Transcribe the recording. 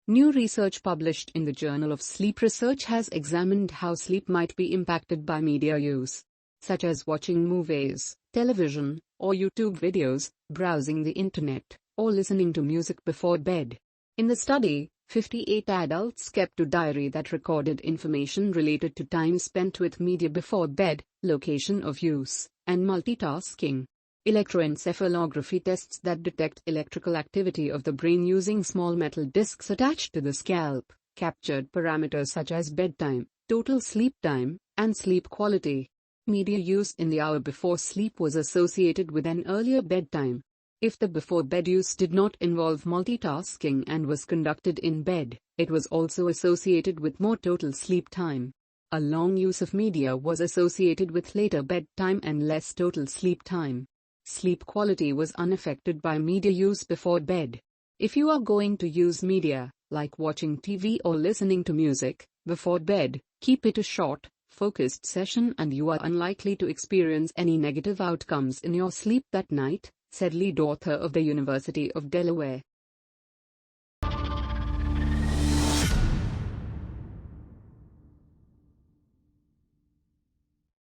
New research published in the Journal of Sleep Research has examined how sleep might be impacted by media use, such as watching movies, television, or YouTube videos, browsing the internet, or listening to music before bed. In the study, 58 adults kept a diary that recorded information related to time spent with media before bed, location of use, and multitasking. Electroencephalography tests that detect electrical activity of the brain using small metal discs attached to the scalp, captured parameters such as bedtime, total sleep time, and sleep quality. Media use in the hour before sleep was associated with an earlier bedtime. If the before-bed use did not involve multitasking and was conducted in bed, it was also associated with more total sleep time. A long use of media was associated with later bedtime and less total sleep time. Sleep quality was unaffected by media use before bed. If you are going to use media, like watching TV or listening to music, before bed, keep it a short, focused session and you are unlikely to experience any negative outcomes in your sleep that night, said lead author of the University of Delaware.